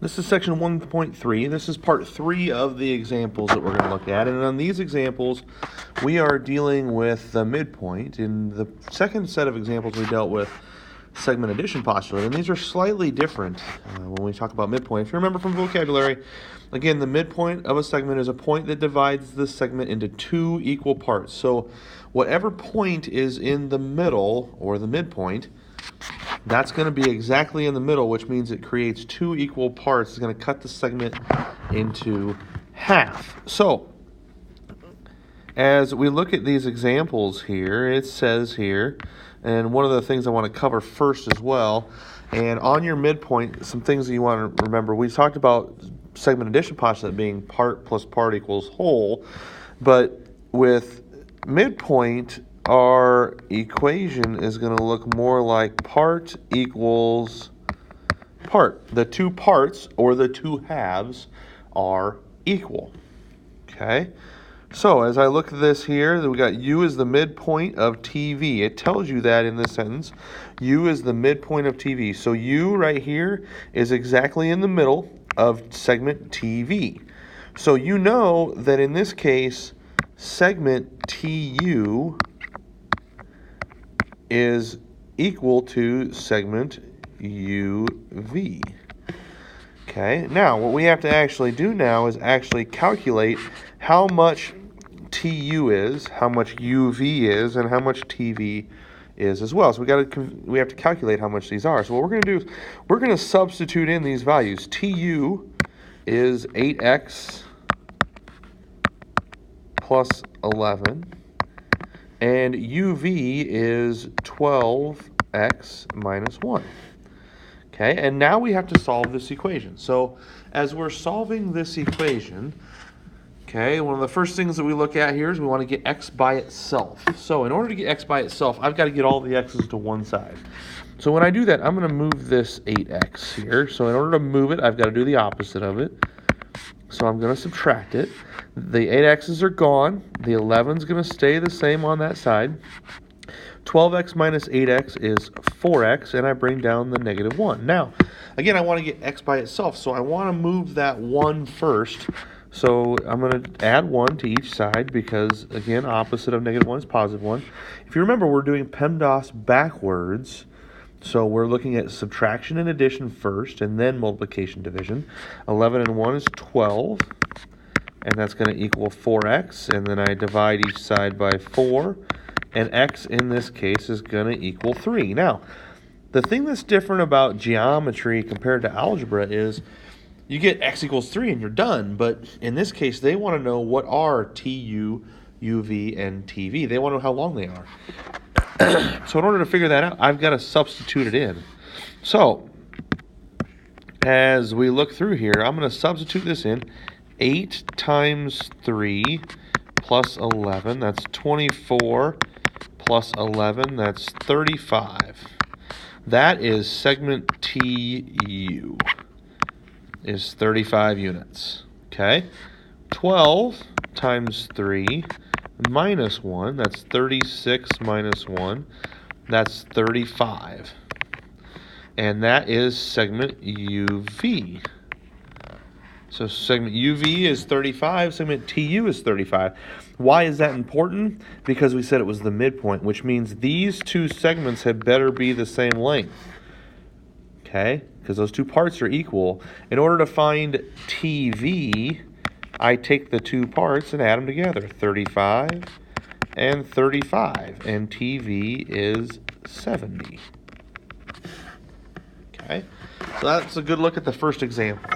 This is section 1.3. This is part 3 of the examples that we're going to look at. And on these examples, we are dealing with the midpoint. In the second set of examples, we dealt with segment addition postulate. And these are slightly different when we talk about midpoint. If you remember from vocabulary, again, the midpoint of a segment is a point that divides the segment into two equal parts. So whatever point is in the middle, or the midpoint, that's going to be exactly in the middle, which means it creates two equal parts. It's going to cut the segment into half. So, as we look at these examples here, it says here, and one of the things I want to cover first as well, and on your midpoint, some things that you want to remember. We talked about segment addition postulate being part plus part equals whole, but with midpoint, our equation is going to look more like part equals part. The two parts, or the two halves, are equal. Okay? So, as I look at this here, we got U is the midpoint of TV. It tells you that in this sentence. U is the midpoint of TV. So, U right here is exactly in the middle of segment TV. So, you know that in this case, segment TU is equal to segment UV. Okay, now what we have to actually do now is actually calculate how much TU is, how much UV is, and how much TV is as well. So we have to calculate how much these are. So what we're going to do is we're going to substitute in these values. TU is 8x plus 11. And UV is 12x minus 1. Okay, and now we have to solve this equation. So as we're solving this equation, okay, one of the first things that we look at here is we want to get x by itself. So in order to get x by itself, I've got to get all the x's to one side. So when I do that, I'm going to move this 8x here. So in order to move it, I've got to do the opposite of it. So I'm going to subtract it. The 8x's are gone. The 11's going to stay the same on that side. 12x minus 8x is 4x, and I bring down the negative 1. Now, again, I want to get x by itself, so I want to move that 1 first. So I'm going to add 1 to each side because, again, opposite of negative 1 is positive 1. If you remember, we're doing PEMDAS backwards. So we're looking at subtraction and addition first, and then multiplication division. 11 and 1 is 12, and that's going to equal 4x. And then I divide each side by 4, and x in this case is going to equal 3. Now, the thing that's different about geometry compared to algebra is you get x equals 3 and you're done. But in this case, they want to know what are TU, UV, and TV. They want to know how long they are. So in order to figure that out, I've got to substitute it in. So as we look through here, I'm going to substitute this in. 8 times 3 plus 11, that's 24, plus 11, that's 35. That is segment TU, is 35 units. Okay? 12 times 3 minus 1, that's 36 minus 1, that's 35. And that is segment UV. So segment UV is 35, segment TU is 35. Why is that important? Because we said it was the midpoint, which means these two segments had better be the same length. Okay? Because those two parts are equal. In order to find TV, I take the two parts and add them together. 35 and 35. And TV is 70. Okay? So that's a good look at the first example.